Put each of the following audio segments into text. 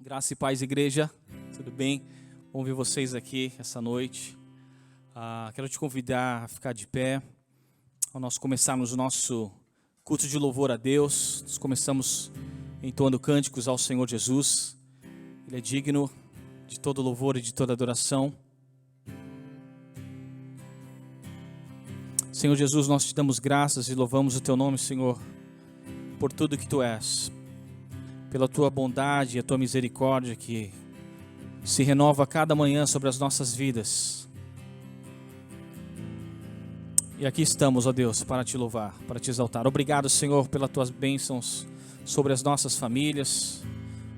Graça e paz, igreja, tudo bem? Bom ver vocês aqui essa noite. Quero te convidar a ficar de pé, ao nós começarmos o nosso culto de louvor a Deus. Nós começamos entoando cânticos ao Senhor Jesus. Ele é digno de todo louvor e de toda adoração. Senhor Jesus, nós te damos graças e louvamos o teu nome, Senhor, por tudo que tu és, pela tua bondade e a tua misericórdia que se renova a cada manhã sobre as nossas vidas. E aqui estamos, ó Deus, para te louvar, para te exaltar. Obrigado, Senhor, pelas tuas bênçãos sobre as nossas famílias,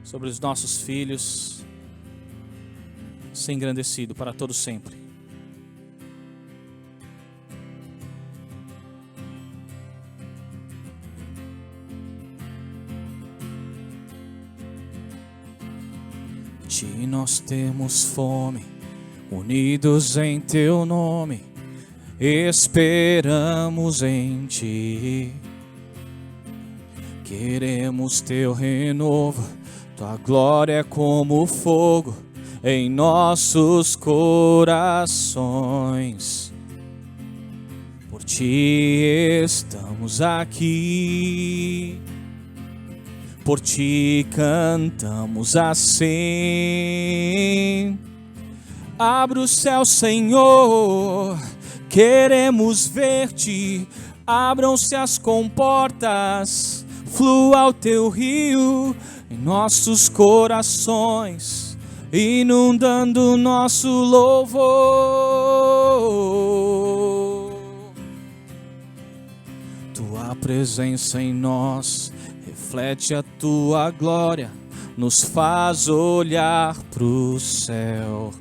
sobre os nossos filhos. Ser engrandecido para todo sempre. De nós temos fome, unidos em teu nome, esperamos em ti. Queremos teu renovo, tua glória é como fogo em nossos corações. Por ti estamos aqui. Por ti cantamos assim. Abre o céu, Senhor, queremos ver-te. Abram-se as comportas, flua o teu rio em nossos corações, inundando nosso louvor. Tua presença em nós reflete a tua glória, nos faz olhar pro céu.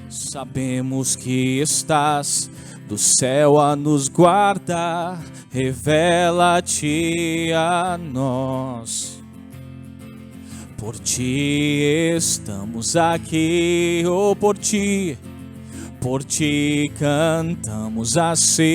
Sabemos que estás do céu a nos guardar, revela-te a nós. Por ti estamos aqui, por ti cantamos assim.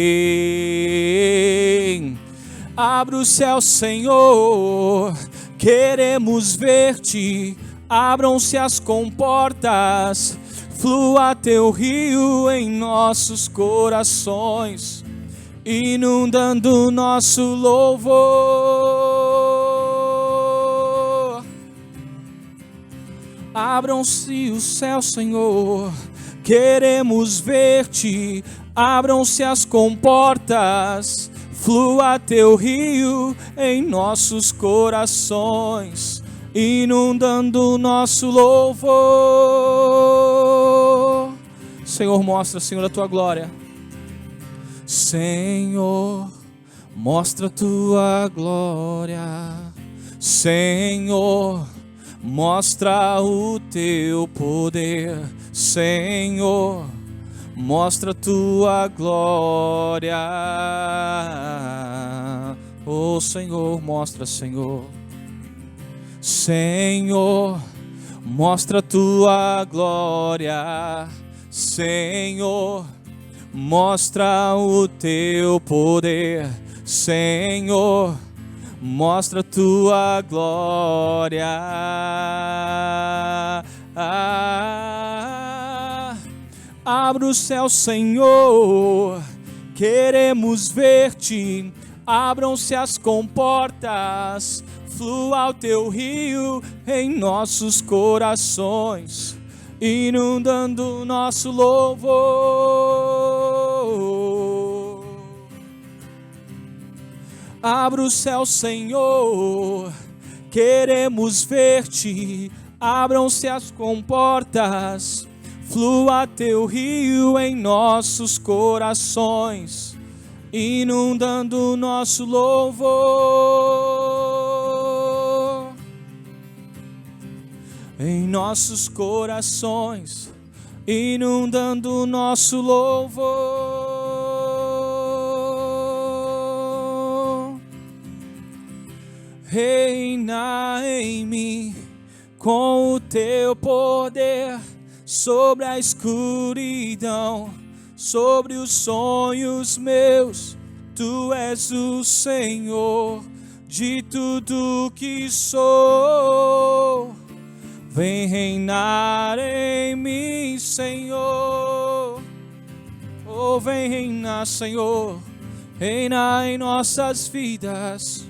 Abre o céu, Senhor, queremos ver-te. Abram-se as comportas, flua teu rio em nossos corações, inundando nosso louvor. Abram-se o céu, Senhor, queremos ver-te. Abram-se as comportas, flua teu rio em nossos corações, inundando nosso louvor. Senhor, mostra, Senhor, a tua glória. Senhor, mostra a tua glória. Senhor, mostra o teu poder. Senhor, mostra a tua glória. Oh Senhor, mostra, Senhor. Senhor, mostra a tua glória. Senhor, mostra o teu poder. Senhor, mostra a tua glória. Abre o céu, Senhor, queremos ver-te. Abram-se as comportas, flua o teu rio em nossos corações, inundando nosso louvor. Abre o céu, Senhor, queremos ver-te. Abram-se as comportas, flua teu rio em nossos corações, inundando nosso louvor. Em nossos corações, inundando nosso louvor. Reina em mim com o teu poder, sobre a escuridão, sobre os sonhos meus. Tu és o Senhor de tudo que sou. Vem reinar em mim, Senhor. Oh, vem reinar, Senhor. Reina em nossas vidas.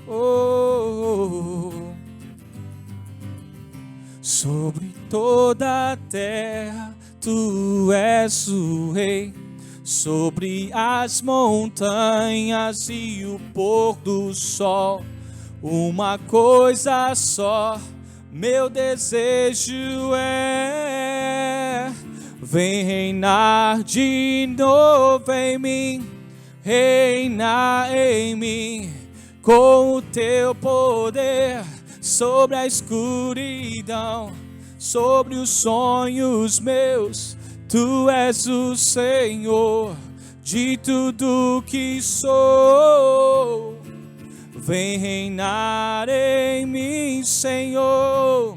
Oh, sobre toda a terra tu és o rei. Sobre as montanhas e o pôr do sol, uma coisa só meu desejo é: vem reinar de novo em mim, reinar em mim, com o teu poder, sobre a escuridão, sobre os sonhos meus. Tu és o Senhor de tudo que sou. Vem reinar em mim, Senhor.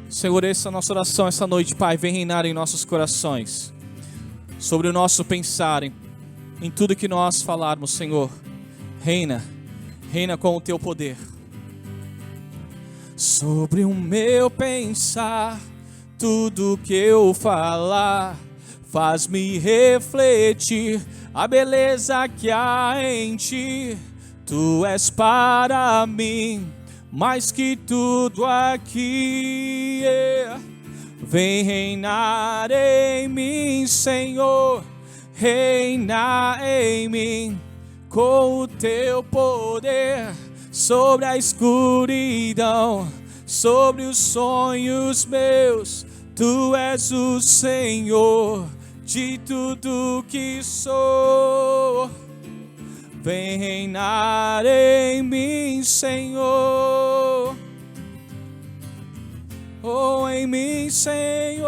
Senhor, essa é a nossa oração essa noite, Pai. Vem reinar em nossos corações, sobre o nosso pensar, em tudo que nós falarmos, Senhor. Reina com o teu poder. Sobre o meu pensar, tudo que eu falar, faz-me refletir a beleza que há em ti. Tu és para mim mais que tudo aqui. Vem reinar em mim, Senhor. Reina em mim com o teu poder, sobre a escuridão, sobre os sonhos meus. Tu és o Senhor de tudo que sou. Vem reinar em mim, Senhor. Oh, em mim, Senhor.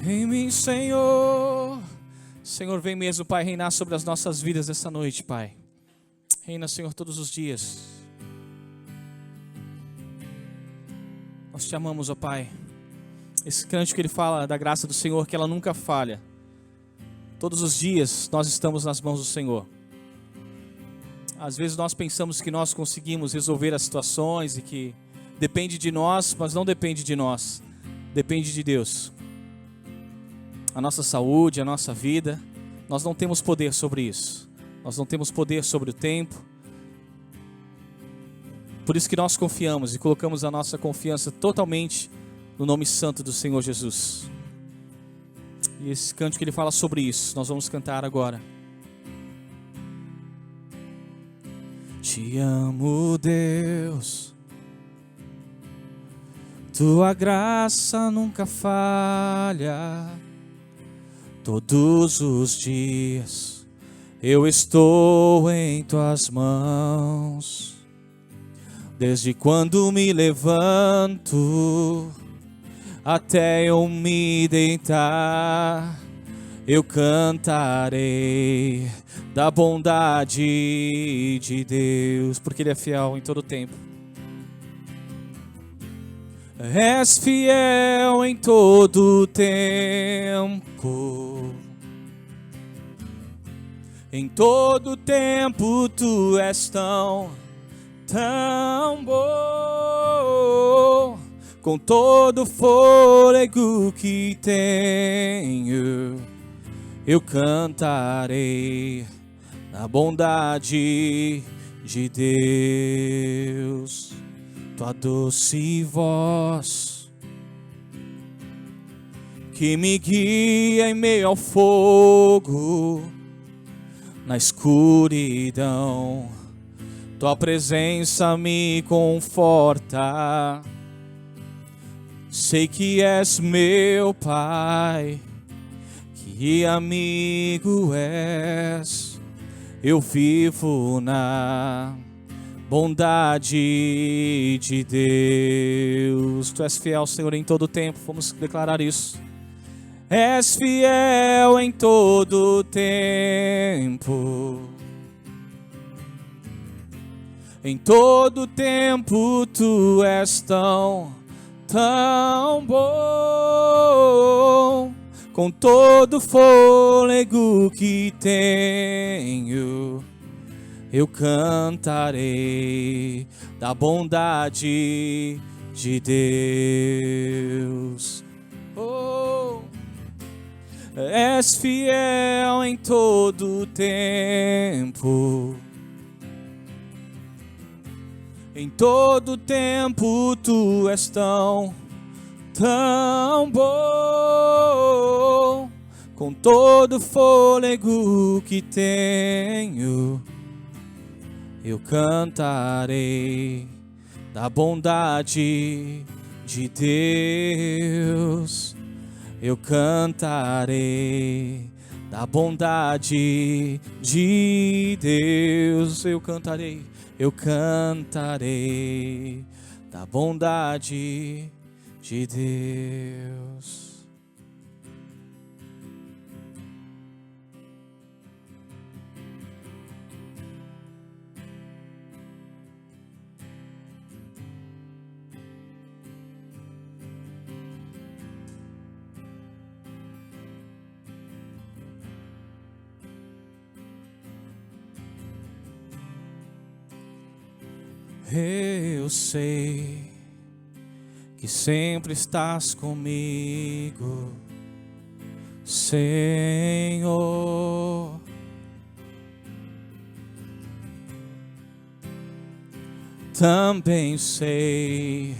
Em mim, Senhor. Senhor, vem mesmo, Pai, reinar sobre as nossas vidas essa noite, Pai. Reina, Senhor, todos os dias. Nós te amamos, ó Pai. Esse cântico que ele fala da graça do Senhor, que ela nunca falha. Todos os dias nós estamos nas mãos do Senhor. Às vezes nós pensamos que nós conseguimos resolver as situações e que depende de nós, mas não depende de nós. Depende de Deus. A nossa saúde, a nossa vida, nós não temos poder sobre isso. Nós não temos poder sobre o tempo. Por isso que nós confiamos e colocamos a nossa confiança totalmente no nome santo do Senhor Jesus. E esse cântico ele fala sobre isso. Nós vamos cantar agora. Te amo, Deus. Tua graça nunca falha. Todos os dias eu estou em tuas mãos. Desde quando me levanto até eu me deitar, eu cantarei da bondade de Deus, porque Ele é fiel em todo o tempo. És fiel em todo o tempo. Em todo o tempo tu és tão bom. Com todo o fôlego que tenho, eu cantarei na bondade de Deus. Tua doce voz que me guia em meio ao fogo, na escuridão, tua presença me conforta. Sei que és meu Pai, que amigo és. Eu vivo na bondade de Deus. Tu és fiel, Senhor, em todo o tempo. Vamos declarar isso. És fiel em todo o tempo. Em todo o tempo tu és tão bom. Com todo o fôlego que tenho, eu cantarei da bondade de Deus. Oh, és fiel em todo tempo. Em todo tempo tu és tão bom. Com todo fôlego que tenho, eu cantarei da bondade de Deus. Eu cantarei da bondade de Deus. Eu cantarei da bondade de Deus. Eu sei que sempre estás comigo, Senhor. Também sei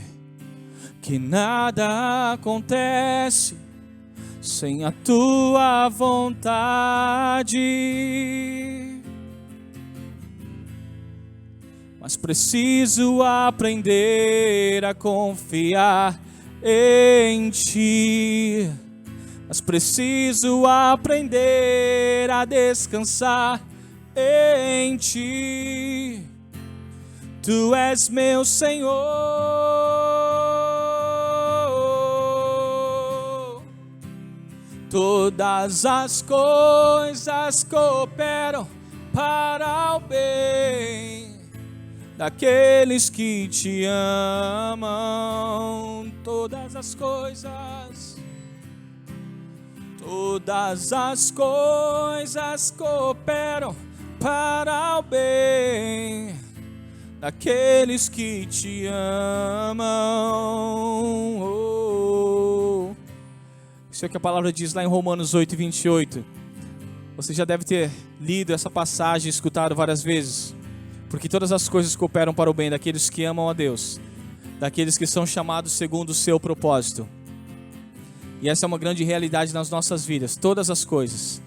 que nada acontece sem a tua vontade. Mas preciso aprender a confiar em ti. Mas preciso aprender a descansar em ti. Tu és meu Senhor. Todas as coisas cooperam para o bem daqueles que te amam. Todas as coisas cooperam para o bem daqueles que te amam. Oh. Isso é o que a palavra diz lá em Romanos 8:28. Você já deve ter lido essa passagem e escutado várias vezes. Porque todas as coisas cooperam para o bem daqueles que amam a Deus, daqueles que são chamados segundo o seu propósito. E essa é uma grande realidade nas nossas vidas, todas as coisas.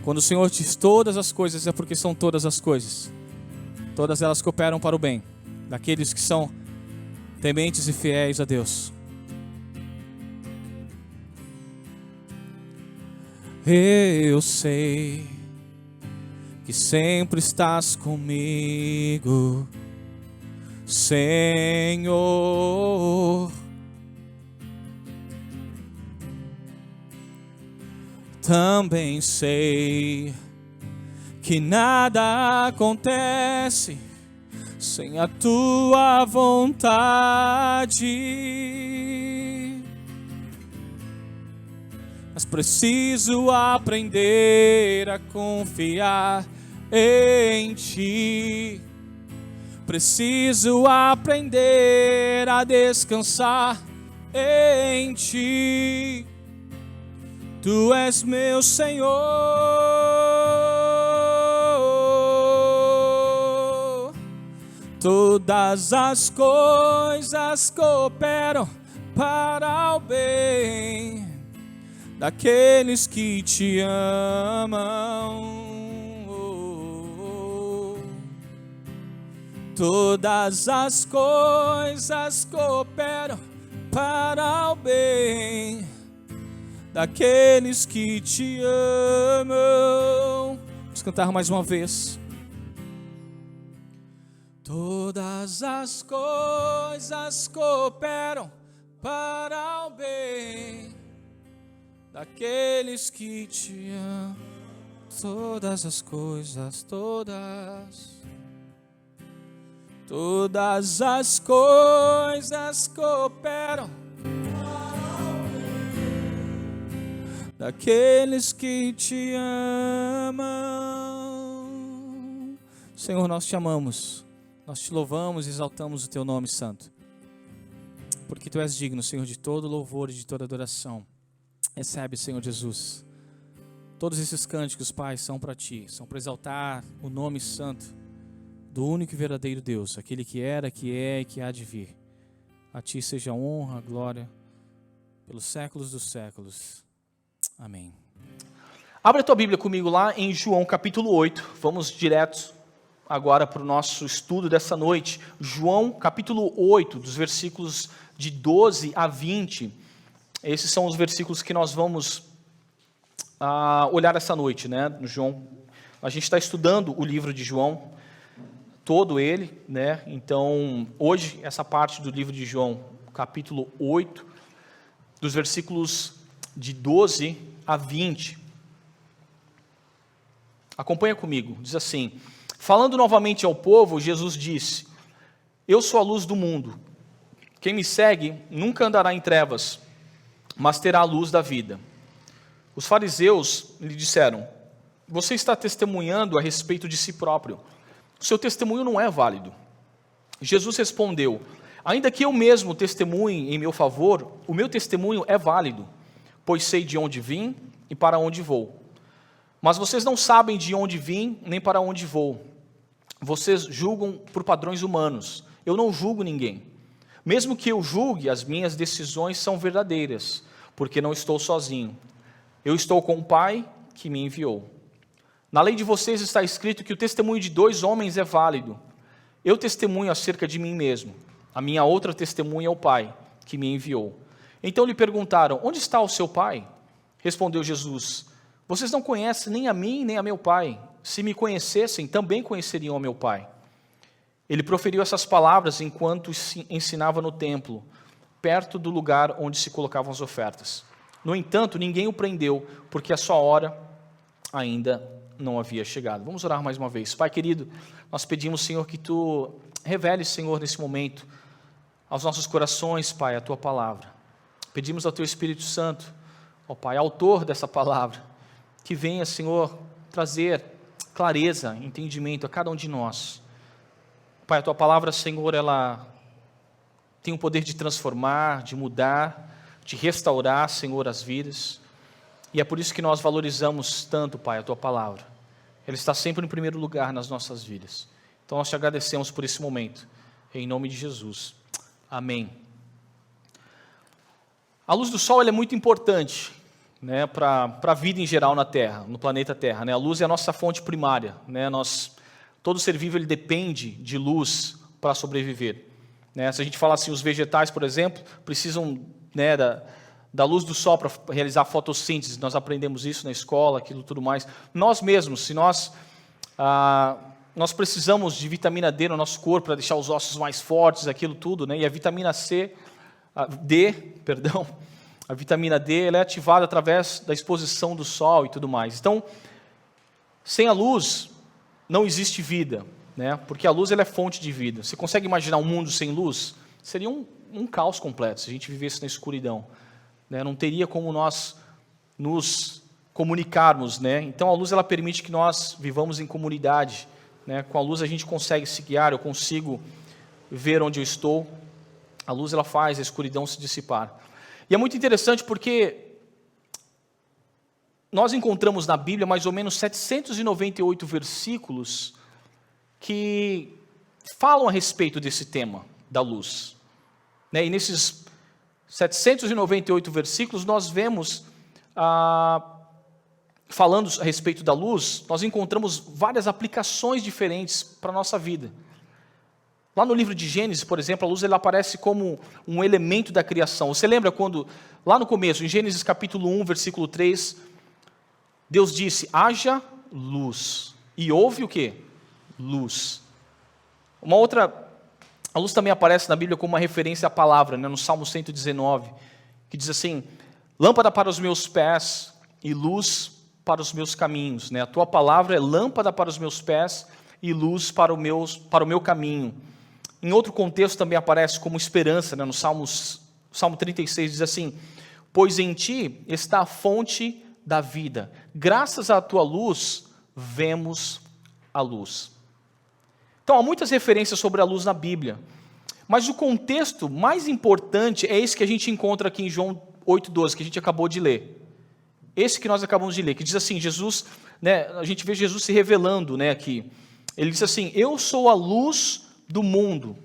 Quando o Senhor diz todas as coisas, é porque são todas as coisas. Todas elas cooperam para o bem daqueles que são tementes e fiéis a Deus. Eu sei que sempre estás comigo, Senhor. Também sei que nada acontece sem a tua vontade. Mas preciso aprender a confiar em ti. Preciso aprender a descansar em ti. Tu és meu Senhor. Todas as coisas cooperam para o bem daqueles que te amam. Todas as coisas cooperam para o bem daqueles que te amam. Vamos cantar mais uma vez. Todas as coisas cooperam para o bem daqueles que te amam. Todas as coisas, todas as coisas cooperam daqueles que te amam. Senhor, nós te amamos, nós te louvamos e exaltamos o teu nome santo, porque tu és digno, Senhor, de todo louvor e de toda adoração. Recebe, Senhor Jesus, todos esses cânticos, Pai, são para ti, são para exaltar o nome santo do único e verdadeiro Deus, aquele que era, que é e que há de vir. A ti seja a honra, a glória, pelos séculos dos séculos. Amém. Abre a tua Bíblia comigo lá em João capítulo 8, vamos direto agora para o nosso estudo dessa noite. João capítulo 8, dos versículos de 12 a 20, esses são os versículos que nós vamos olhar essa noite, né? No João, a gente está estudando o livro de João, todo ele, né? Então, hoje, essa parte do livro de João, capítulo 8, dos versículos de 12 a 20. Acompanha comigo, diz assim: falando novamente ao povo, Jesus disse: eu sou a luz do mundo. Quem me segue nunca andará em trevas, mas terá a luz da vida. Os fariseus lhe disseram: você está testemunhando a respeito de si próprio. O seu testemunho não é válido. Jesus respondeu: ainda que eu mesmo testemunhe em meu favor, o meu testemunho é válido, pois sei de onde vim e para onde vou. Mas vocês não sabem de onde vim nem para onde vou. Vocês julgam por padrões humanos. Eu não julgo ninguém. Mesmo que eu julgue, as minhas decisões são verdadeiras, porque não estou sozinho. Eu estou com o Pai que me enviou. Na lei de vocês está escrito que o testemunho de 2 homens é válido. Eu testemunho acerca de mim mesmo. A minha outra testemunha é o Pai que me enviou. Então lhe perguntaram: onde está o seu Pai? Respondeu Jesus: vocês não conhecem nem a mim nem a meu Pai. Se me conhecessem, também conheceriam a meu Pai. Ele proferiu essas palavras enquanto ensinava no templo, perto do lugar onde se colocavam as ofertas. No entanto, ninguém o prendeu, porque a sua hora ainda não havia chegado. Vamos orar mais uma vez. Pai querido, nós pedimos, Senhor, que Tu reveles, Senhor, nesse momento, aos nossos corações, Pai, a Tua palavra. Pedimos ao Teu Espírito Santo, ó Pai, autor dessa palavra, que venha, Senhor, trazer clareza, entendimento a cada um de nós. Pai, a Tua palavra, Senhor, ela tem o poder de transformar, de mudar, de restaurar, Senhor, as vidas. E é por isso que nós valorizamos tanto, Pai, a Tua palavra. Ela está sempre em primeiro lugar nas nossas vidas. Então nós te agradecemos por esse momento, em nome de Jesus. Amém. A luz do sol ela é muito importante, né, para a vida em geral na Terra, no planeta Terra, né? A luz é a nossa fonte primária, né? Todo ser vivo ele depende de luz para sobreviver, né? Se a gente falar assim, os vegetais, por exemplo, precisam, né, da luz do sol para realizar fotossíntese. Nós aprendemos isso na escola, aquilo tudo mais. Nós mesmos, se nós precisamos de vitamina D no nosso corpo para deixar os ossos mais fortes, aquilo tudo, né? E a vitamina a vitamina D ela é ativada através da exposição do sol e tudo mais. Então, sem a luz, não existe vida, né? Porque a luz ela é fonte de vida. Você consegue imaginar um mundo sem luz? Seria um caos completo se a gente vivesse na escuridão, né? Não teria como nós nos comunicarmos, né? Então, a luz ela permite que nós vivamos em comunidade, né? Com a luz a gente consegue se guiar, eu consigo ver onde eu estou. A luz ela faz a escuridão se dissipar. E é muito interessante porque nós encontramos na Bíblia mais ou menos 798 versículos que falam a respeito desse tema da luz, né? E nesses 798 versículos nós vemos, falando a respeito da luz, nós encontramos várias aplicações diferentes para a nossa vida. Lá no livro de Gênesis, por exemplo, a luz ela aparece como um elemento da criação. Você lembra quando, lá no começo, em Gênesis capítulo 1, versículo 3, Deus disse: haja luz. E houve o quê? Luz. A luz também aparece na Bíblia como uma referência à palavra, né, no Salmo 119, que diz assim: lâmpada para os meus pés e luz para os meus caminhos. Né? A tua palavra é lâmpada para os meus pés e luz para o meu caminho. Em outro contexto também aparece como esperança, né? No Salmo 36 diz assim: pois em ti está a fonte da vida, graças à tua luz vemos a luz. Então há muitas referências sobre a luz na Bíblia. Mas o contexto mais importante é esse que a gente encontra aqui em João 8,12, que a gente acabou de ler. Esse que nós acabamos de ler, que diz assim, Jesus, né, a gente vê Jesus se revelando, né, aqui. Ele diz assim, eu sou a luz do mundo.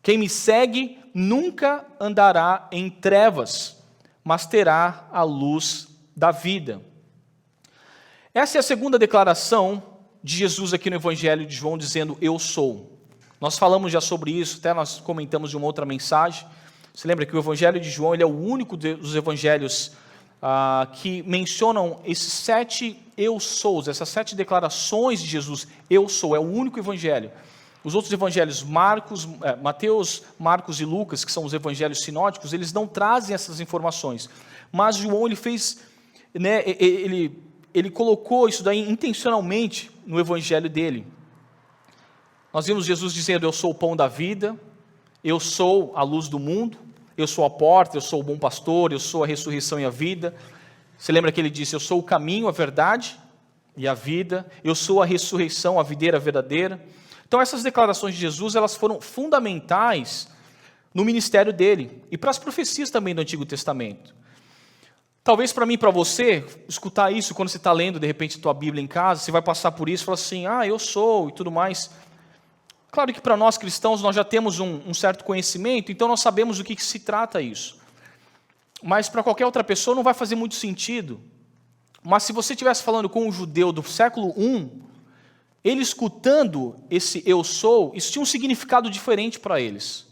Quem me segue nunca andará em trevas, mas terá a luz da vida. Essa é a segunda declaração de Jesus aqui no Evangelho de João, dizendo, eu sou. Nós falamos já sobre isso, até nós comentamos de uma outra mensagem. Você lembra que o Evangelho de João ele é o único dos evangelhos que mencionam esses 7 eu sous, essas 7 declarações de Jesus, eu sou, é o único evangelho. Os outros evangelhos, Mateus, Marcos e Lucas, que são os evangelhos sinóticos, eles não trazem essas informações. Mas João, ele fez, né, ele colocou isso daí intencionalmente no evangelho dele. Nós vimos Jesus dizendo, eu sou o pão da vida, eu sou a luz do mundo, eu sou a porta, eu sou o bom pastor, eu sou a ressurreição e a vida. Você lembra que ele disse, eu sou o caminho, a verdade e a vida, eu sou a ressurreição, a videira verdadeira. Então essas declarações de Jesus, elas foram fundamentais no ministério dele e para as profecias também do Antigo Testamento. Talvez para mim e para você, escutar isso quando você está lendo de repente a tua Bíblia em casa, você vai passar por isso e falar assim, eu sou e tudo mais. Claro que para nós cristãos nós já temos um certo conhecimento, então nós sabemos do que se trata isso. Mas para qualquer outra pessoa não vai fazer muito sentido. Mas se você estivesse falando com um judeu do século I, ele escutando esse eu sou, isso tinha um significado diferente para eles.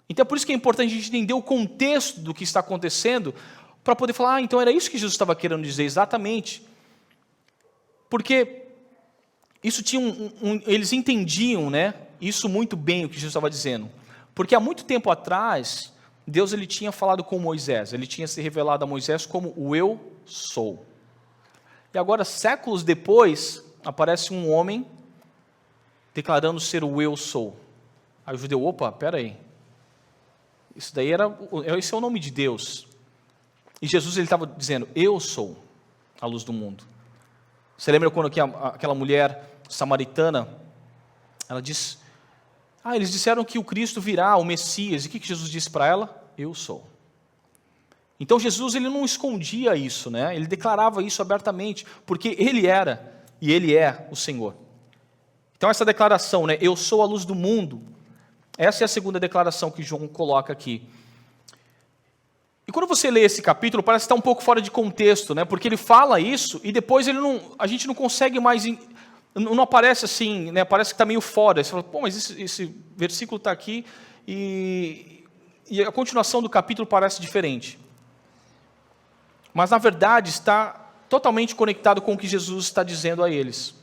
Então é por isso que é importante a gente entender o contexto do que está acontecendo, para poder falar, então era isso que Jesus estava querendo dizer, exatamente. Porque isso tinha eles entendiam, né, isso muito bem, o que Jesus estava dizendo. Porque há muito tempo atrás, Deus ele tinha falado com Moisés, ele tinha se revelado a Moisés como o eu sou. E agora, séculos depois, aparece um homem declarando ser o eu sou. Aí o judeu, opa, peraí. Esse é o nome de Deus. E Jesus ele estava dizendo, eu sou a luz do mundo. Você lembra quando aquela mulher samaritana, ela diz, eles disseram que o Cristo virá, o Messias, e o que Jesus disse para ela? Eu sou. Então Jesus ele não escondia isso, né? Ele declarava isso abertamente, porque ele era e ele é o Senhor. Então essa declaração, né, eu sou a luz do mundo, essa é a segunda declaração que João coloca aqui. E quando você lê esse capítulo, parece estar um pouco fora de contexto, né? Porque ele fala isso e depois a gente não consegue mais, não aparece assim, né? Parece que está meio fora. Você fala, pô, mas esse versículo está aqui e a continuação do capítulo parece diferente. Mas na verdade está totalmente conectado com o que Jesus está dizendo a eles.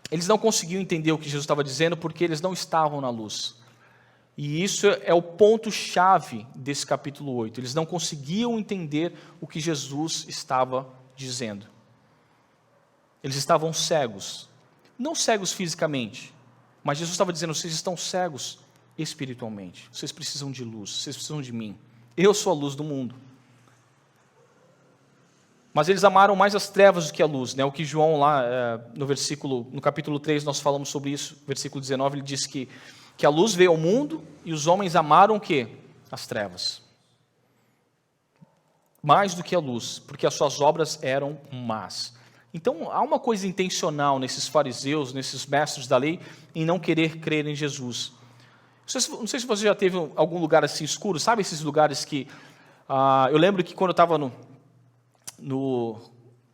Eles não conseguiam entender o que Jesus estava dizendo porque eles não estavam na luz. E isso é o ponto-chave desse capítulo 8. Eles não conseguiam entender o que Jesus estava dizendo. Eles estavam cegos. Não cegos fisicamente, mas Jesus estava dizendo, vocês estão cegos espiritualmente. Vocês precisam de luz, vocês precisam de mim. Eu sou a luz do mundo. Mas eles amaram mais as trevas do que a luz, né? O que João lá, no capítulo 3, nós falamos sobre isso, versículo 19, ele diz que a luz veio ao mundo e os homens amaram o quê? As trevas. Mais do que a luz, porque as suas obras eram más. Então, há uma coisa intencional nesses fariseus, nesses mestres da lei, em não querer crer em Jesus. Não sei se você já teve algum lugar assim escuro, sabe esses lugares que... eu lembro que quando eu estava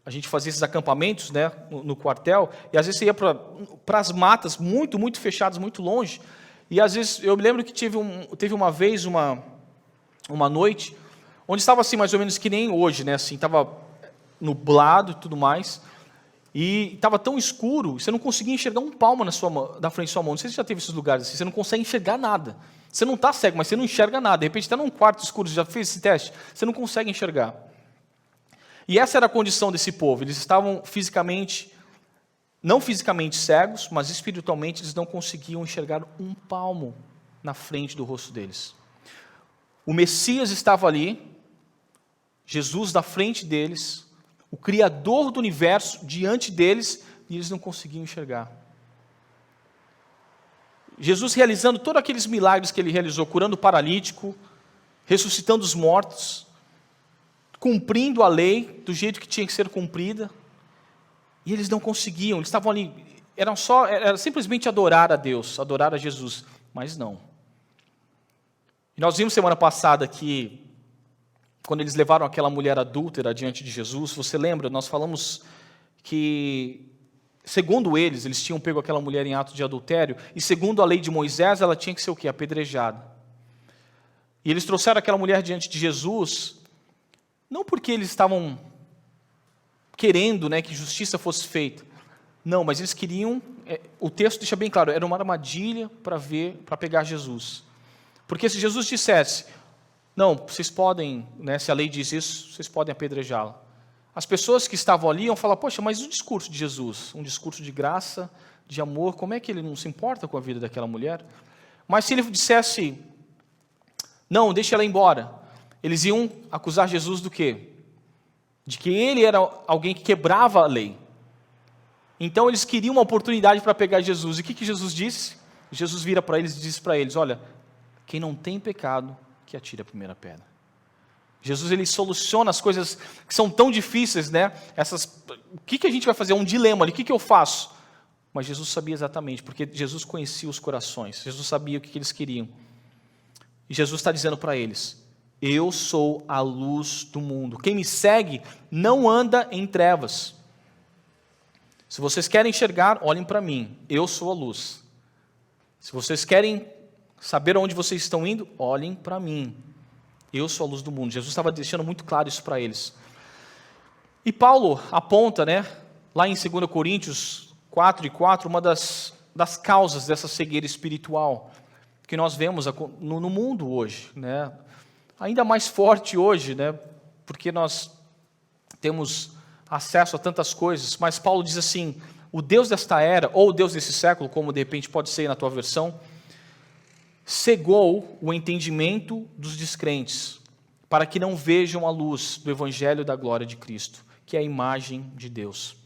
a gente fazia esses acampamentos, né, no quartel, e às vezes você ia para as matas muito, muito fechadas, muito longe, e às vezes eu me lembro que teve uma vez, uma noite, onde estava assim, mais ou menos que nem hoje, né, assim, estava nublado e tudo mais, e estava tão escuro, você não conseguia enxergar um palmo na frente da sua mão. Não sei se você já teve esses lugares assim, você não consegue enxergar nada. Você não está cego, mas você não enxerga nada. De repente está num quarto escuro, você já fez esse teste, você não consegue enxergar. E essa era a condição desse povo. Eles estavam não fisicamente cegos, mas espiritualmente eles não conseguiam enxergar um palmo na frente do rosto deles. O Messias estava ali, Jesus na frente deles, o Criador do universo diante deles, e eles não conseguiam enxergar. Jesus realizando todos aqueles milagres que ele realizou, curando o paralítico, ressuscitando os mortos, cumprindo a lei do jeito que tinha que ser cumprida, e eles não conseguiam, eles estavam ali, era simplesmente adorar a Deus, adorar a Jesus, mas não. E nós vimos semana passada que, quando eles levaram aquela mulher adúltera diante de Jesus, você lembra, nós falamos que, segundo eles tinham pego aquela mulher em ato de adultério, e segundo a lei de Moisés, ela tinha que ser o quê? Apedrejada. E eles trouxeram aquela mulher diante de Jesus, não porque eles estavam querendo, né, que justiça fosse feita, não, mas eles queriam, o texto deixa bem claro, era uma armadilha para pegar Jesus. Porque se Jesus dissesse, não, vocês podem, né, se a lei diz isso, vocês podem apedrejá-la. As pessoas que estavam ali iam falar, poxa, mas o discurso de Jesus, um discurso de graça, de amor, como é que ele não se importa com a vida daquela mulher? Mas se ele dissesse, não, deixa ela ir embora, eles iam acusar Jesus do quê? De que ele era alguém que quebrava a lei. Então eles queriam uma oportunidade para pegar Jesus. E o que Jesus disse? Jesus vira para eles e diz para eles, olha, quem não tem pecado, que atire a primeira pedra. Jesus, ele soluciona as coisas que são tão difíceis, né? O que a gente vai fazer? É um dilema ali, o que eu faço? Mas Jesus sabia exatamente, porque Jesus conhecia os corações, Jesus sabia o que eles queriam. E Jesus está dizendo para eles, eu sou a luz do mundo. Quem me segue não anda em trevas. Se vocês querem enxergar, olhem para mim, eu sou a luz. Se vocês querem saber aonde vocês estão indo, olhem para mim. Eu sou a luz do mundo. Jesus estava deixando muito claro isso para eles. E Paulo aponta, né, lá em 2 Coríntios 4:4, uma das causas dessa cegueira espiritual que nós vemos no mundo hoje, né? Ainda mais forte hoje, né, porque nós temos acesso a tantas coisas, mas Paulo diz assim, o Deus desta era, ou o Deus desse século, como de repente pode ser na tua versão, cegou o entendimento dos descrentes, para que não vejam a luz do evangelho da glória de Cristo, que é a imagem de Deus.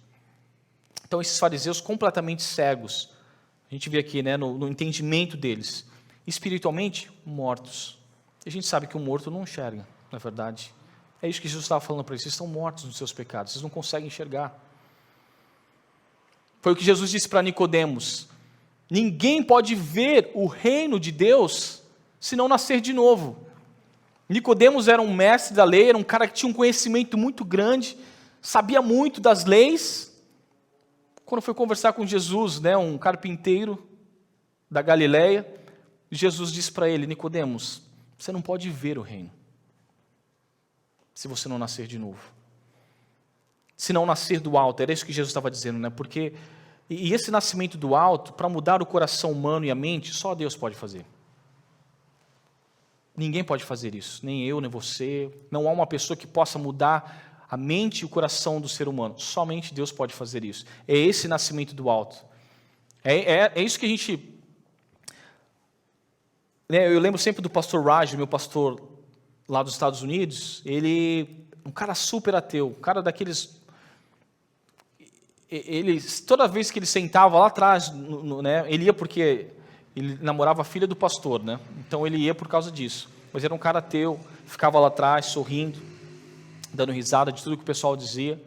Então esses fariseus completamente cegos, a gente vê aqui, né, no entendimento deles, espiritualmente mortos. E a gente sabe que o morto não enxerga, não é verdade? É isso que Jesus estava falando para eles, vocês estão mortos nos seus pecados, vocês não conseguem enxergar. Foi o que Jesus disse para Nicodemos, ninguém pode ver o reino de Deus se não nascer de novo. Nicodemos era um mestre da lei, era um cara que tinha um conhecimento muito grande, sabia muito das leis. Quando foi conversar com Jesus, né, um carpinteiro da Galileia, Jesus disse para ele, Nicodemos, você não pode ver o reino se você não nascer de novo. Se não nascer do alto, era isso que Jesus estava dizendo, né? Porque e esse nascimento do alto, para mudar o coração humano e a mente, só Deus pode fazer. Ninguém pode fazer isso, nem eu, nem você. Não há uma pessoa que possa mudar a mente e o coração do ser humano. Somente Deus pode fazer isso. É esse nascimento do alto. É isso que a gente... Eu lembro sempre do pastor Raj, meu pastor lá dos Estados Unidos. Ele, um cara super ateu, um cara daqueles... toda vez que ele sentava lá atrás, né, ele ia porque ele namorava a filha do pastor, né? Então ele ia por causa disso. Mas era um cara ateu, ficava lá atrás, sorrindo, dando risada de tudo que o pessoal dizia.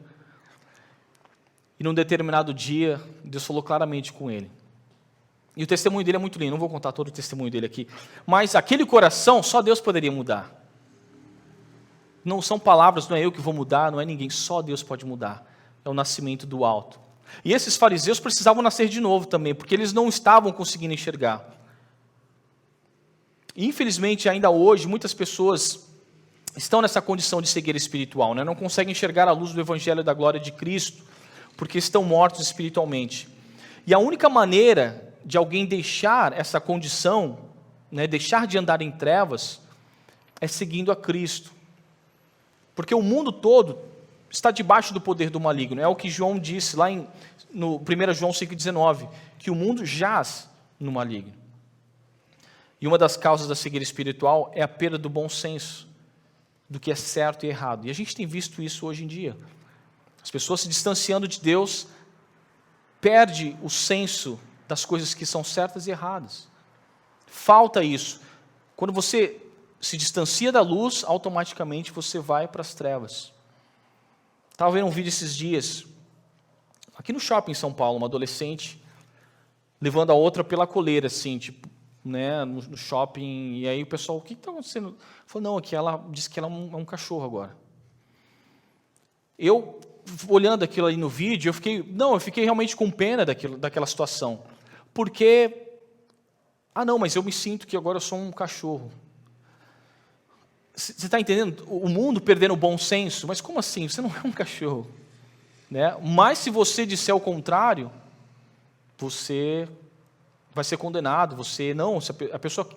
E num determinado dia, Deus falou claramente com ele. E o testemunho dele é muito lindo, não vou contar todo o testemunho dele aqui. Mas aquele coração, só Deus poderia mudar. Não são palavras, não é eu que vou mudar, não é ninguém, só Deus pode mudar. É o nascimento do alto. E esses fariseus precisavam nascer de novo também, porque eles não estavam conseguindo enxergar. E, infelizmente, ainda hoje, muitas pessoas estão nessa condição de cegueira espiritual, né? Não conseguem enxergar a luz do evangelho da glória de Cristo, porque estão mortos espiritualmente. E a única maneira de alguém deixar essa condição, né, deixar de andar em trevas, é seguindo a Cristo. Porque o mundo todo está debaixo do poder do maligno. É o que João disse lá no 1 João 5,19, que o mundo jaz no maligno. E uma das causas da cegueira espiritual é a perda do bom senso, do que é certo e errado. E a gente tem visto isso hoje em dia. As pessoas se distanciando de Deus, perde o senso das coisas que são certas e erradas. Falta isso. Quando você se distancia da luz, automaticamente você vai para as trevas. Estava vendo um vídeo esses dias, aqui no shopping em São Paulo, uma adolescente levando a outra pela coleira, assim, tipo, né, no shopping, e aí o pessoal, o que está acontecendo? Falou, não, aqui ela disse que ela é um cachorro agora. Eu, olhando aquilo aí no vídeo, eu fiquei realmente com pena daquela situação, porque, não, mas eu me sinto que agora eu sou um cachorro. Você está entendendo? O mundo perdendo o bom senso, mas como assim? Você não é um cachorro, né? Mas se você disser o contrário, você vai ser condenado. A pessoa,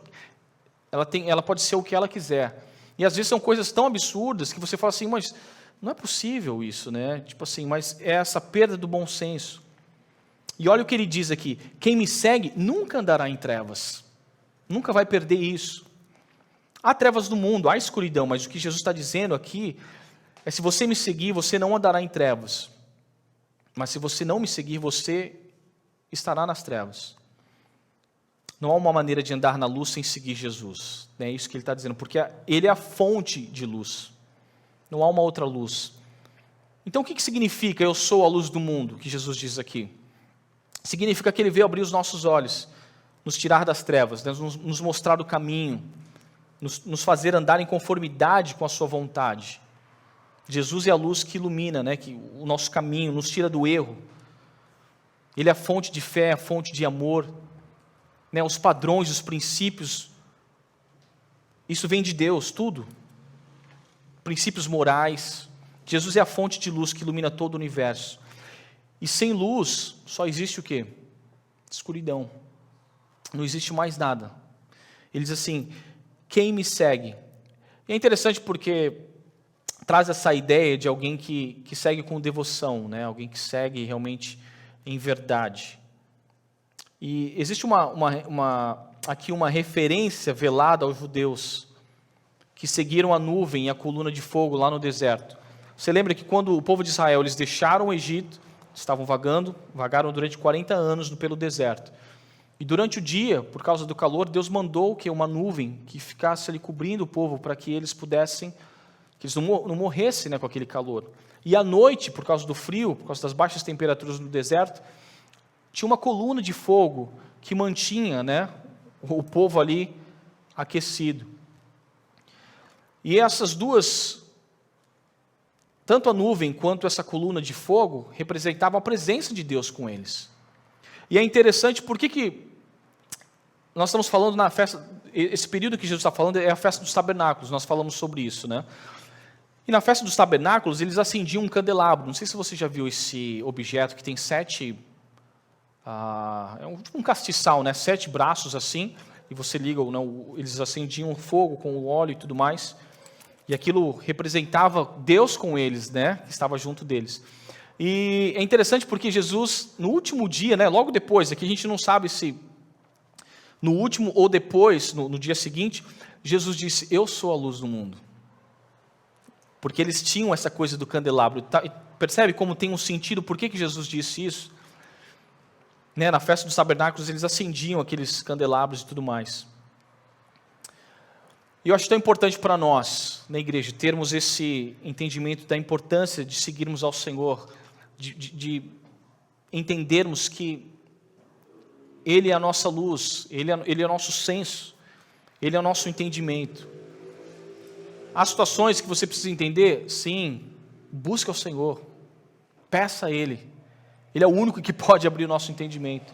ela pode ser o que ela quiser. E às vezes são coisas tão absurdas que você fala assim, mas não é possível isso, né? Tipo assim, mas é essa perda do bom senso. E olha o que ele diz aqui: quem me segue nunca andará em trevas, nunca vai perder isso. Há trevas no mundo, há escuridão, mas o que Jesus está dizendo aqui é: se você me seguir, você não andará em trevas. Mas se você não me seguir, você estará nas trevas. Não há uma maneira de andar na luz sem seguir Jesus. É isso que ele está dizendo, porque ele é a fonte de luz. Não há uma outra luz. Então o que significa eu sou a luz do mundo, que Jesus diz aqui? Significa que ele veio abrir os nossos olhos, nos tirar das trevas, nos mostrar o caminho, nos fazer andar em conformidade com a sua vontade. Jesus é a luz que ilumina, né, o nosso caminho, nos tira do erro. Ele é a fonte de fé, a fonte de amor, né, os padrões, os princípios. Isso vem de Deus, tudo. Princípios morais. Jesus é a fonte de luz que ilumina todo o universo. E sem luz, só existe o quê? Escuridão. Não existe mais nada. Ele diz assim: quem me segue? E é interessante porque traz essa ideia de alguém que segue com devoção, né? Alguém que segue realmente em verdade. E existe aqui uma referência velada aos judeus que seguiram a nuvem e a coluna de fogo lá no deserto. Você lembra que quando o povo de Israel eles deixaram o Egito, estavam vagaram durante 40 anos pelo deserto. E durante o dia, por causa do calor, Deus mandou uma nuvem que ficasse ali cobrindo o povo para que eles pudessem, que eles não morressem, né, com aquele calor. E à noite, por causa do frio, por causa das baixas temperaturas no deserto, tinha uma coluna de fogo que mantinha, né, o povo ali aquecido. E essas duas, tanto a nuvem quanto essa coluna de fogo, representavam a presença de Deus com eles. E é interessante porque nós estamos falando na festa, esse período que Jesus está falando é a festa dos tabernáculos, nós falamos sobre isso, né? E na festa dos tabernáculos, eles acendiam um candelabro. Não sei se você já viu esse objeto que tem 7, é um castiçal, né? 7 braços assim, e você liga, eles acendiam fogo com o óleo e tudo mais, e aquilo representava Deus com eles, né? Que estava junto deles. E é interessante porque Jesus, no último dia, né? Logo depois, aqui a gente não sabe se no último ou depois, no dia seguinte, Jesus disse: eu sou a luz do mundo. Porque eles tinham essa coisa do candelabro. Percebe como tem um sentido? Por que Jesus disse isso? Né, na festa dos tabernáculos, eles acendiam aqueles candelabros e tudo mais. E eu acho tão importante para nós, na igreja, termos esse entendimento da importância de seguirmos ao Senhor, de entendermos que Ele é a nossa luz, Ele é o nosso senso, Ele é o nosso entendimento. Há situações que você precisa entender? Sim, busca o Senhor, peça a Ele. Ele é o único que pode abrir o nosso entendimento.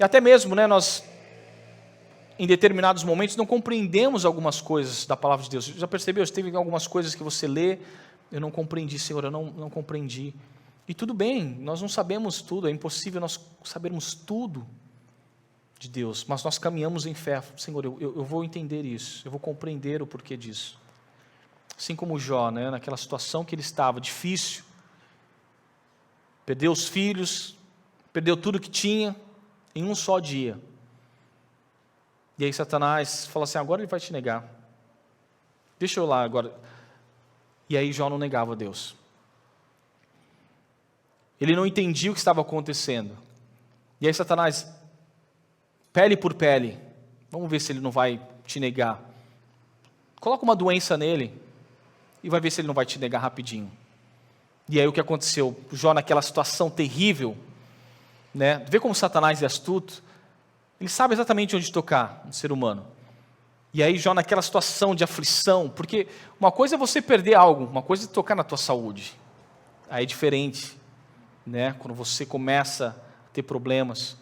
E até mesmo, né, nós, em determinados momentos, não compreendemos algumas coisas da palavra de Deus. Já percebeu? Teve algumas coisas que você lê, eu não compreendi, Senhor, eu não compreendi. E tudo bem, nós não sabemos tudo, é impossível nós sabermos tudo de Deus, mas nós caminhamos em fé. Senhor, eu vou entender isso, eu vou compreender o porquê disso. Assim como Jó, né, naquela situação que ele estava, difícil, perdeu os filhos, perdeu tudo que tinha, em um só dia. E aí Satanás fala assim: agora ele vai te negar, deixa eu lá agora. E aí Jó não negava a Deus. Ele não entendia o que estava acontecendo. E aí Satanás, pele por pele, Vamos ver se ele não vai te negar. Coloca uma doença nele e vai ver se ele não vai te negar rapidinho. E aí o que aconteceu? Jó naquela situação terrível, né? Vê como Satanás é astuto. Ele sabe exatamente onde tocar no ser humano. E aí Jó naquela situação de aflição, porque uma coisa é você perder algo, uma coisa é tocar na tua saúde. Aí é diferente, né? Quando você começa a ter problemas.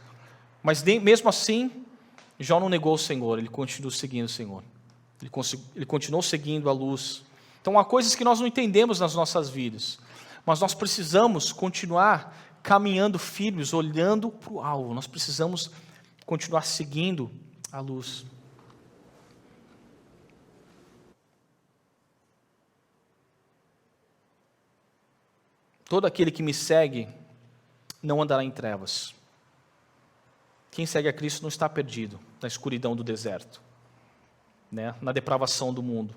Mas mesmo assim, Jó não negou o Senhor, ele continuou seguindo o Senhor. Ele continuou seguindo a luz. Então há coisas que nós não entendemos nas nossas vidas, mas nós precisamos continuar caminhando firmes, olhando para o alvo. Nós precisamos continuar seguindo a luz. Todo aquele que me segue não andará em trevas. Quem segue a Cristo não está perdido na escuridão do deserto, né? Na depravação do mundo.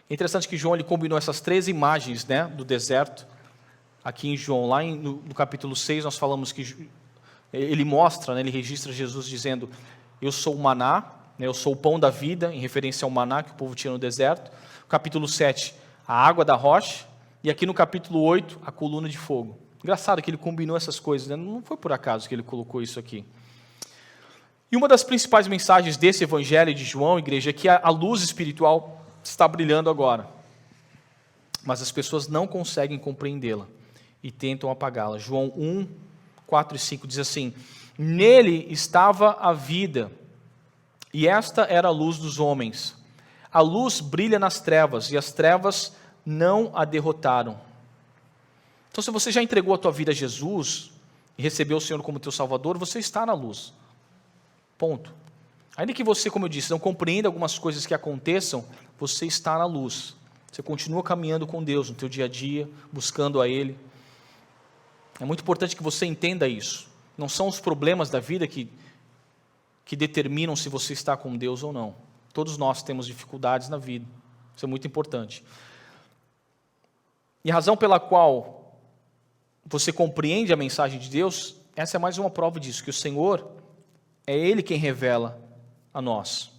É interessante que João ele combinou essas 3 imagens, né, do deserto. Aqui em João, lá no capítulo 6, nós falamos que ele mostra, né, ele registra Jesus dizendo: eu sou o maná, né, eu sou o pão da vida, em referência ao maná que o povo tinha no deserto. Capítulo 7, a água da rocha. E aqui no capítulo 8, a coluna de fogo. Engraçado que ele combinou essas coisas, né? Não foi por acaso que ele colocou isso aqui. E uma das principais mensagens desse evangelho de João, igreja, é que a luz espiritual está brilhando agora. Mas as pessoas não conseguem compreendê-la e tentam apagá-la. João 1, 4 e 5 diz assim: nele estava a vida, e esta era a luz dos homens. A luz brilha nas trevas, e as trevas não a derrotaram. Então, se você já entregou a tua vida a Jesus e recebeu o Senhor como teu Salvador, você está na luz. Ponto. Ainda que você, como eu disse, não compreenda algumas coisas que aconteçam, você está na luz. Você continua caminhando com Deus no teu dia a dia, buscando a Ele. É muito importante que você entenda isso. Não são os problemas da vida que determinam se você está com Deus ou não. Todos nós temos dificuldades na vida. Isso é muito importante. E a razão pela qual você compreende a mensagem de Deus, essa é mais uma prova disso, que o Senhor é Ele quem revela a nós.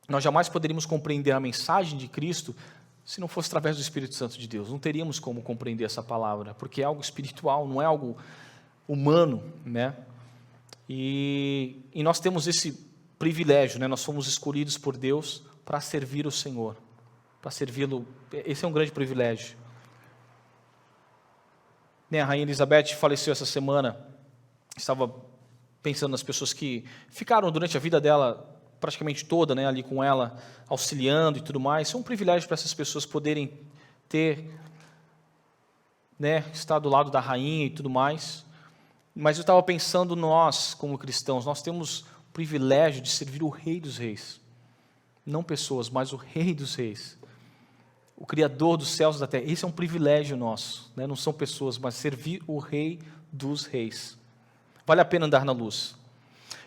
Nós jamais poderíamos compreender a mensagem de Cristo se não fosse através do Espírito Santo de Deus. Não teríamos como compreender essa palavra, porque é algo espiritual, não é algo humano, né? E nós temos esse privilégio, né? Nós fomos escolhidos por Deus para servir o Senhor, para servi-lo. Esse é um grande privilégio. A Rainha Elizabeth faleceu essa semana. Estava pensando nas pessoas que ficaram durante a vida dela praticamente toda, né, ali com ela, auxiliando e tudo mais. É um privilégio para essas pessoas poderem ter, né, estar do lado da rainha e tudo mais. Mas eu estava pensando, nós, como cristãos, nós temos o privilégio de servir o Rei dos Reis. Não pessoas, mas o Rei dos Reis. O Criador dos céus e da terra. Esse é um privilégio nosso, né? Não são pessoas, mas servir o Rei dos Reis. Vale a pena andar na luz.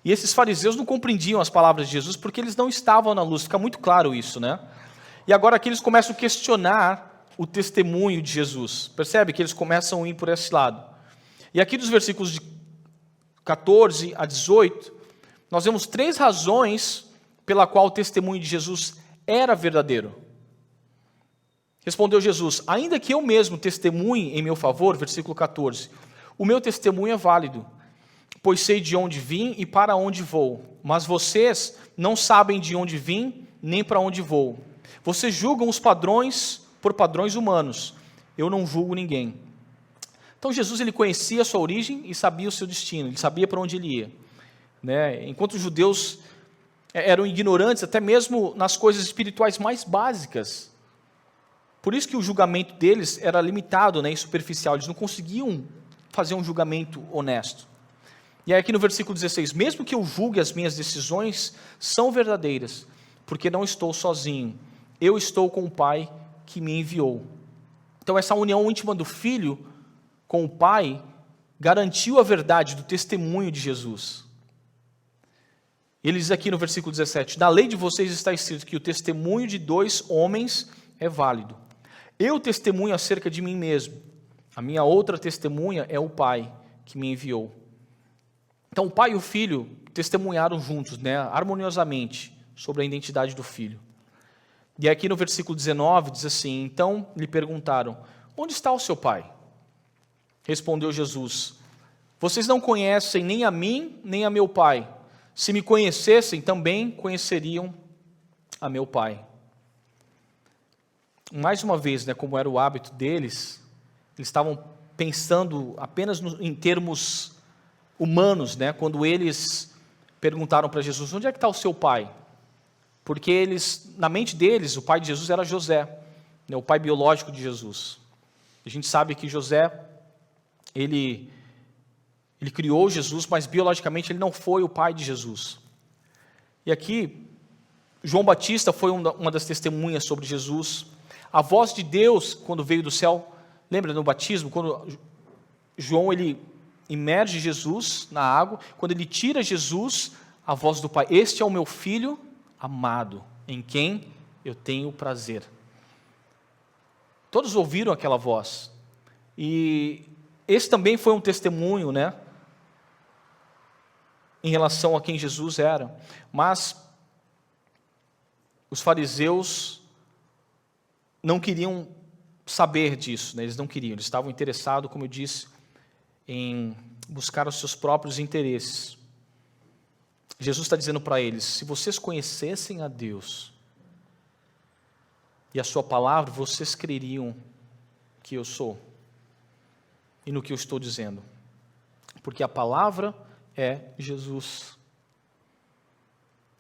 E esses fariseus não compreendiam as palavras de Jesus porque eles não estavam na luz. Fica muito claro isso, né? E agora aqui eles começam a questionar o testemunho de Jesus. Percebe que eles começam a ir por esse lado. E aqui dos versículos de 14 a 18, nós vemos 3 razões pela qual o testemunho de Jesus era verdadeiro. Respondeu Jesus: ainda que eu mesmo testemunhe em meu favor, versículo 14, o meu testemunho é válido, pois sei de onde vim e para onde vou, mas vocês não sabem de onde vim nem para onde vou. Vocês julgam os padrões por padrões humanos, eu não julgo ninguém. Então Jesus ele conhecia a sua origem e sabia o seu destino, ele sabia para onde ele ia, né? Enquanto os judeus eram ignorantes até mesmo nas coisas espirituais mais básicas. Por isso que o julgamento deles era limitado, né, e superficial. Eles não conseguiam fazer um julgamento honesto. E aí aqui no versículo 16, mesmo que eu julgue as minhas decisões são verdadeiras, porque não estou sozinho, eu estou com o Pai que me enviou. Então essa união íntima do Filho com o Pai garantiu a verdade do testemunho de Jesus. Ele diz aqui no versículo 17, na lei de vocês está escrito que o testemunho de 2 homens é válido. Eu testemunho acerca de mim mesmo. A minha outra testemunha é o Pai que me enviou. Então o Pai e o Filho testemunharam juntos, né, harmoniosamente, sobre a identidade do filho. E aqui no versículo 19 diz assim: então lhe perguntaram, onde está o seu pai? Respondeu Jesus: vocês não conhecem nem a mim, nem a meu pai. Se me conhecessem, também conheceriam a meu pai. Mais uma vez, né, como era o hábito deles, eles estavam pensando apenas em termos humanos, né, quando eles perguntaram para Jesus, onde é que está o seu pai? Porque eles, na mente deles, o pai de Jesus era José, né, o pai biológico de Jesus. A gente sabe que José, ele criou Jesus, mas biologicamente ele não foi o pai de Jesus. E aqui, João Batista foi uma das testemunhas sobre Jesus. A voz de Deus, quando veio do céu, lembra no batismo, quando João ele imerge Jesus na água, quando ele tira Jesus, a voz do Pai: este é o meu filho amado, em quem eu tenho prazer. Todos ouviram aquela voz. E esse também foi um testemunho, né, em relação a quem Jesus era. Mas os fariseus não queriam saber disso, né? Eles não queriam, eles estavam interessados, como eu disse, em buscar os seus próprios interesses. Jesus está dizendo para eles: se vocês conhecessem a Deus e a sua palavra, vocês creriam que eu sou e no que eu estou dizendo, porque a palavra é Jesus.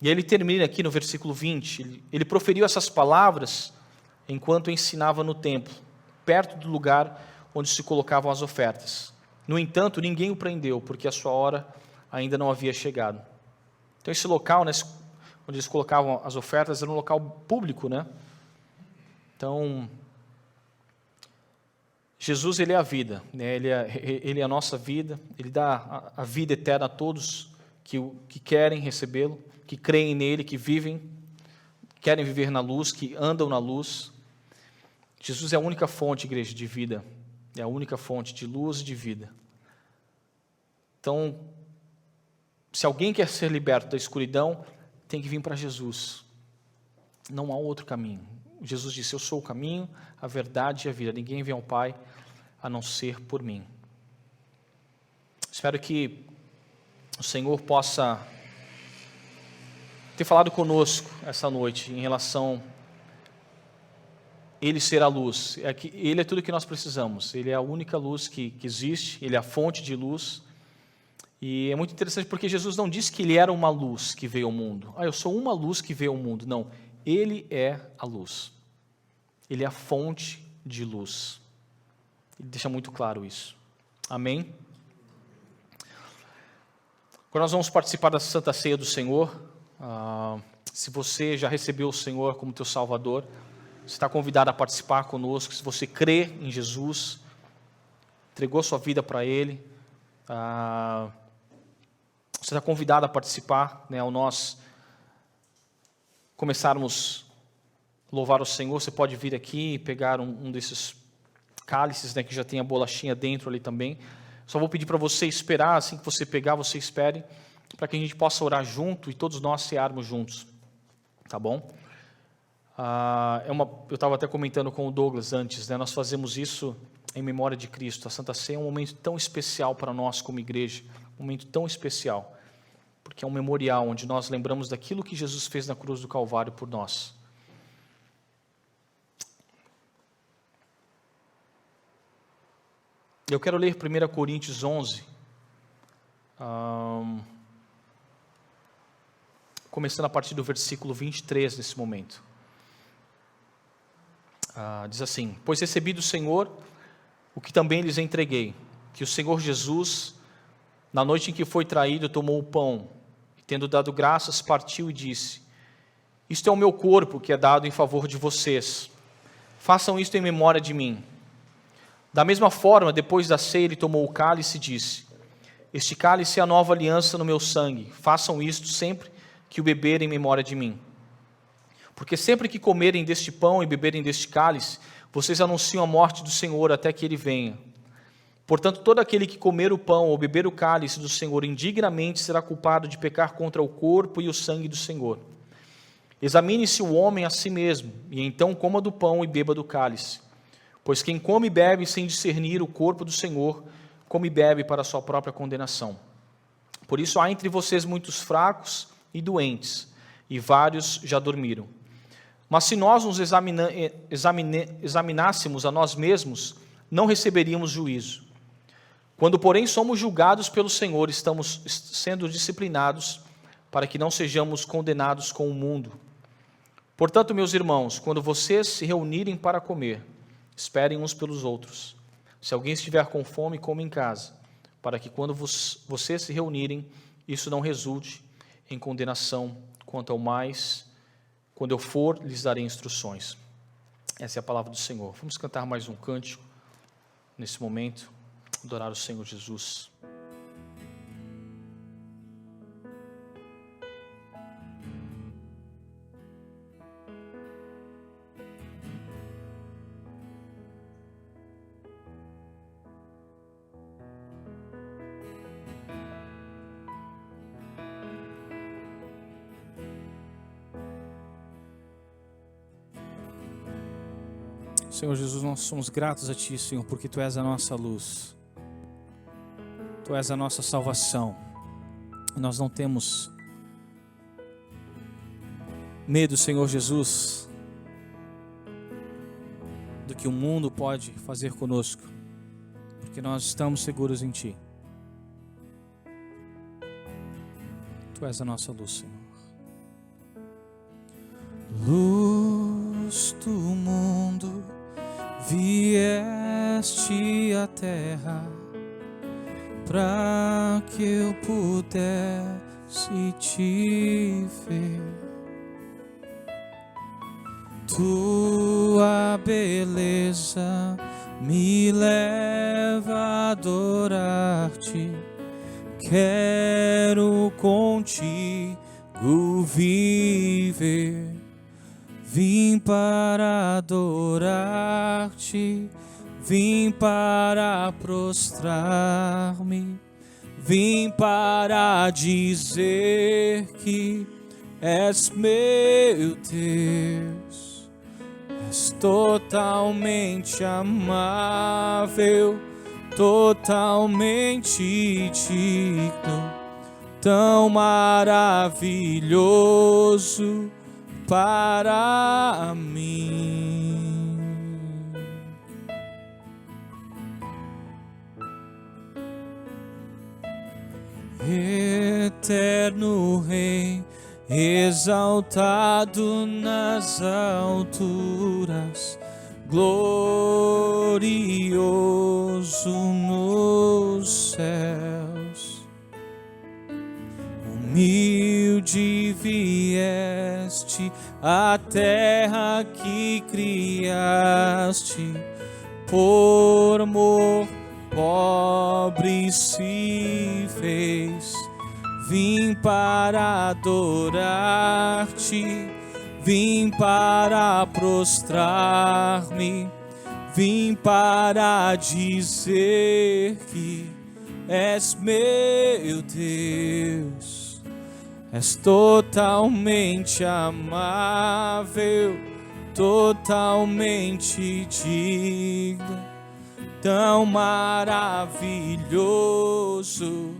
E ele termina aqui no versículo 20, ele proferiu essas palavras enquanto ensinava no templo, perto do lugar onde se colocavam as ofertas. No entanto, ninguém o prendeu, porque a sua hora ainda não havia chegado. Então esse local, né, onde eles colocavam as ofertas, era um local público, né? Então, Jesus, ele é a vida, né? Ele é a nossa vida, ele dá a vida eterna a todos que querem recebê-lo, que creem nele, que querem viver na luz, que andam na luz. Jesus é a única fonte, igreja, de vida, é a única fonte de luz e de vida. Então, se alguém quer ser liberto da escuridão, tem que vir para Jesus. Não há outro caminho. Jesus disse: eu sou o caminho, a verdade e a vida. Ninguém vem ao Pai a não ser por mim. Espero que o Senhor possa ter falado conosco essa noite em relação a Ele ser a luz. Ele é tudo que nós precisamos. Ele é a única luz que existe, Ele é a fonte de luz. E é muito interessante porque Jesus não disse que Ele era uma luz que veio ao mundo. Eu sou uma luz que veio ao mundo. Não, Ele é a luz. Ele é a fonte de luz. Ele deixa muito claro isso. Amém? Agora nós vamos participar da Santa Ceia do Senhor. Se você já recebeu o Senhor como teu Salvador, você está convidado a participar conosco. Se você crê em Jesus, entregou sua vida para Ele, você está convidado a participar, né, ao nós começarmos a louvar o Senhor. Você pode vir aqui e pegar um desses cálices, né, que já tem a bolachinha dentro ali também. Só vou pedir para você esperar, assim que você pegar, você espere, para que a gente possa orar junto e todos nós cearmos juntos, tá bom? Eu estava até comentando com o Douglas antes, né, nós fazemos isso em memória de Cristo. A Santa Ceia é um momento tão especial para nós como igreja, um momento tão especial, porque é um memorial onde nós lembramos daquilo que Jesus fez na cruz do Calvário por nós. Eu quero ler 1 Coríntios 11, começando a partir do versículo 23 nesse momento. Diz assim: pois recebi do Senhor o que também lhes entreguei, que o Senhor Jesus, na noite em que foi traído, tomou o pão, e tendo dado graças, partiu e disse: isto é o meu corpo que é dado em favor de vocês, façam isto em memória de mim. Da mesma forma, depois da ceia, ele tomou o cálice e disse: este cálice é a nova aliança no meu sangue, façam isto sempre que o beberem em memória de mim. Porque sempre que comerem deste pão e beberem deste cálice, vocês anunciam a morte do Senhor até que Ele venha. Portanto, todo aquele que comer o pão ou beber o cálice do Senhor indignamente será culpado de pecar contra o corpo e o sangue do Senhor. Examine-se o homem a si mesmo, e então coma do pão e beba do cálice. Pois quem come e bebe sem discernir o corpo do Senhor, come e bebe para a sua própria condenação. Por isso há entre vocês muitos fracos e doentes, e vários já dormiram. Mas se nós nos examinássemos a nós mesmos, não receberíamos juízo. Quando, porém, somos julgados pelo Senhor, estamos sendo disciplinados para que não sejamos condenados com o mundo. Portanto, meus irmãos, quando vocês se reunirem para comer, esperem uns pelos outros. Se alguém estiver com fome, coma em casa, para que quando vocês se reunirem, isso não resulte em condenação. Quanto ao mais, quando eu for, lhes darei instruções. Essa é a palavra do Senhor. Vamos cantar mais um cântico nesse momento, adorar o Senhor Jesus. Senhor Jesus, nós somos gratos a Ti, Senhor, porque Tu és a nossa luz. Tu és a nossa salvação. Nós não temos medo, Senhor Jesus, do que o mundo pode fazer conosco, porque nós estamos seguros em Ti. Tu és a nossa luz, Senhor. Luz do mundo, vieste à terra para que eu pudesse te ver. Tua beleza me leva a adorar-te. Quero contigo viver. Vim para adorar-te, vim para prostrar-me, vim para dizer que és meu Deus, és totalmente amável, totalmente digno, tão maravilhoso para mim. Eterno Rei, exaltado nas alturas, glorioso nos céus, humilde vieste à terra que criaste, por amor pobre se fez. Vim para adorar-te, vim para prostrar-me, vim para dizer que és meu Deus, és totalmente amável, totalmente digno, tão maravilhoso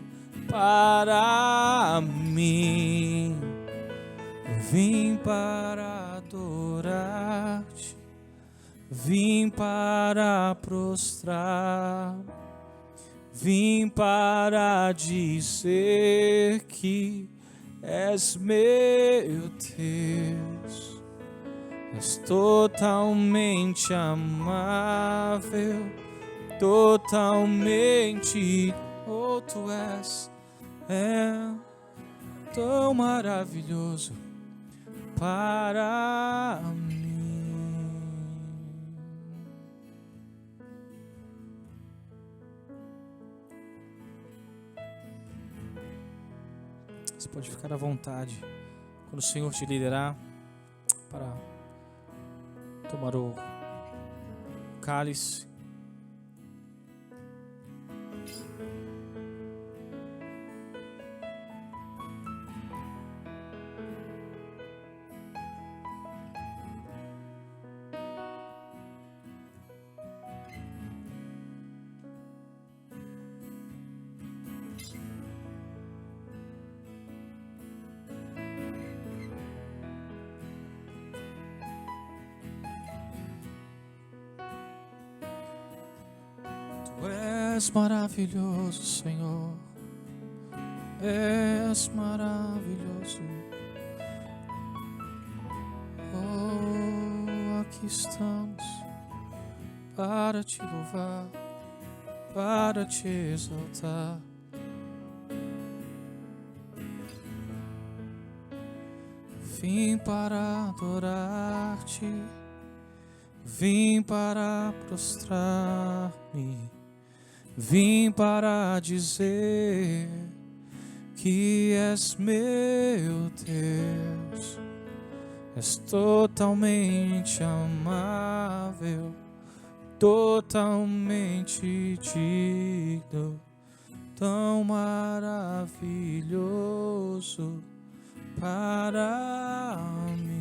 para mim. Vim para adorar-te, vim para prostrar, vim para dizer que és meu Deus, és totalmente amável, totalmente, oh, tu és, tão maravilhoso para mim. Você pode ficar à vontade quando o Senhor te liderar para tomar o cálice. És maravilhoso, Senhor. És maravilhoso. Oh, aqui estamos para te louvar, para te exaltar. Vim para adorar-te, vim para prostrar-me, vim para dizer que és meu Deus. És totalmente amável, totalmente digno, tão maravilhoso para mim.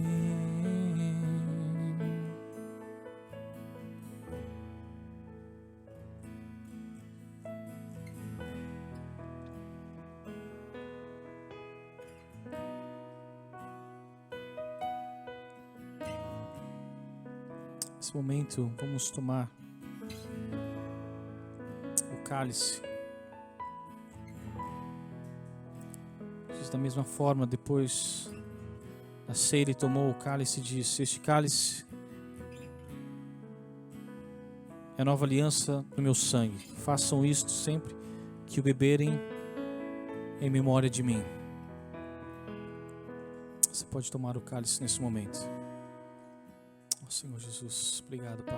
Nesse momento, vamos tomar o cálice. Da mesma forma, depois da ceia, ele tomou o cálice e disse: este cálice é a nova aliança no meu sangue. Façam isto sempre que o beberem em memória de mim. Você pode tomar o cálice nesse momento. Oh, Senhor Jesus, obrigado, Pai.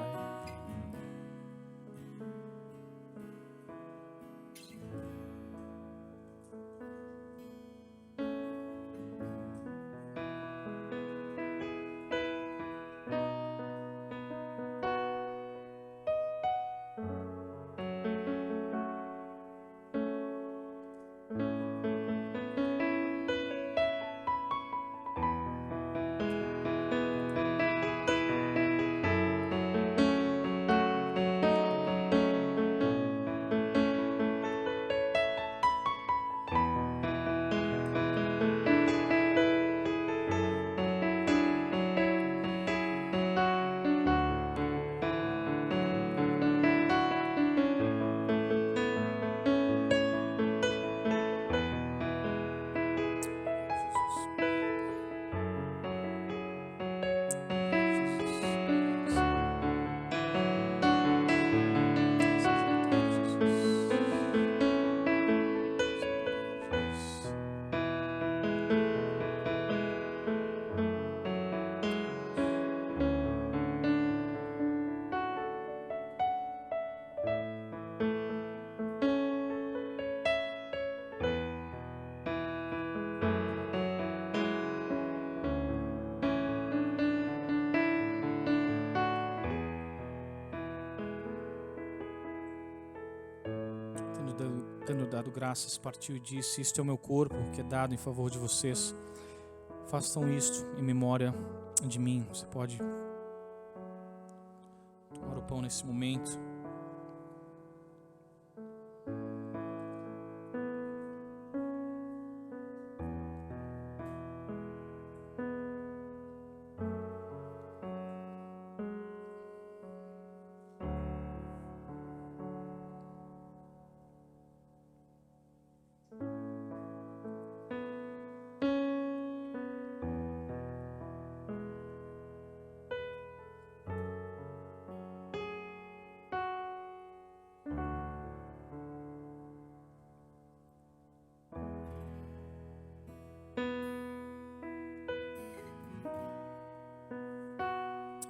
Tendo dado graças, partiu e disse: isto é o meu corpo, que é dado em favor de vocês. Façam isto em memória de mim. Você pode tomar o pão nesse momento.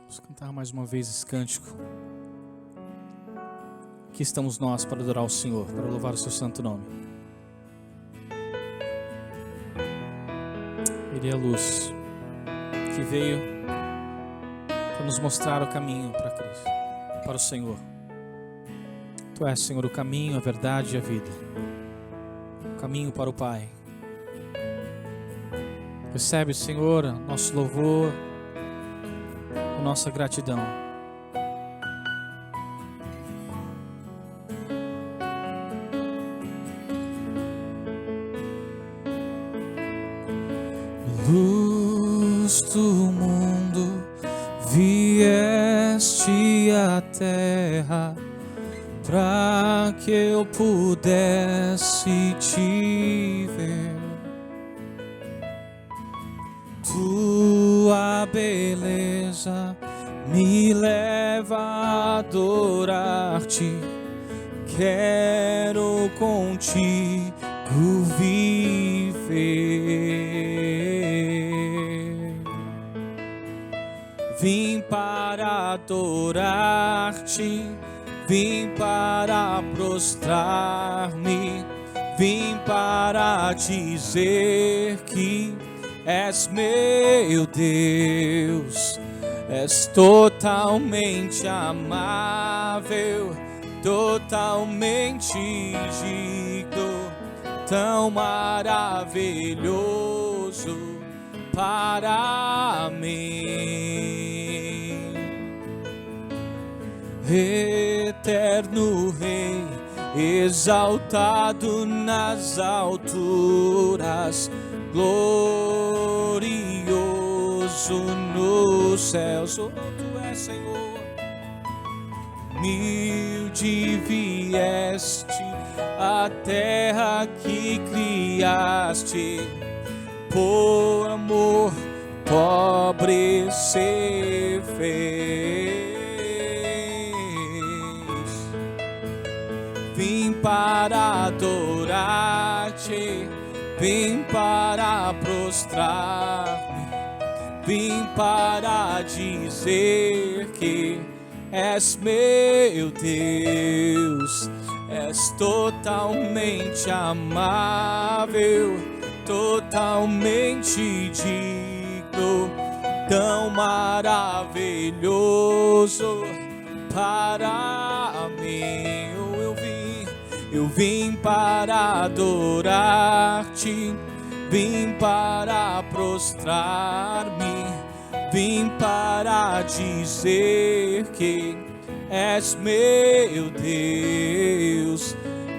Vamos cantar mais uma vez esse cântico. Aqui estamos nós para adorar o Senhor, para louvar o seu santo nome. Ele é a luz que veio para nos mostrar o caminho para Cristo, para o Senhor. Tu és, Senhor, o caminho, a verdade e a vida. O caminho para o Pai. Recebe, Senhor, nosso louvor, a nossa gratidão. Luz do mundo, vieste à terra para que que eu pudesse te ver. Tua beleza me leva a adorar-te. Quero contigo viver. Vim para adorar-te, vim para prostrar-me, vim para dizer que és meu Deus, és totalmente amável, totalmente digno, tão maravilhoso para mim. Eterno Rei, exaltado nas alturas, glorioso nos céus. Oh, tu és, Senhor. Humilde vieste a terra que criaste, por amor pobre se fez. Vim para adorar-te, vim para prostrar-me, vim para dizer que és meu Deus, és totalmente amável, totalmente digno, tão maravilhoso para mim. Eu vim para adorar-te, vim para prostrar-me, vim para dizer que és meu Deus,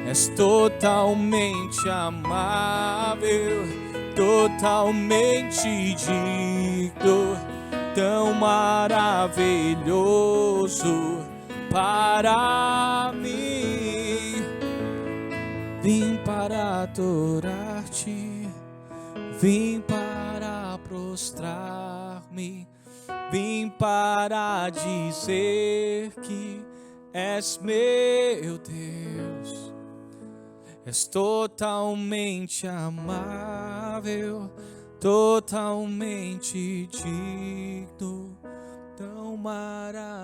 és totalmente amável, totalmente digno, tão maravilhoso para mim. Vim para adorar-te, vim para prostrar-me, vim para dizer que és meu Deus, és totalmente amável, totalmente digno, tão maravilhoso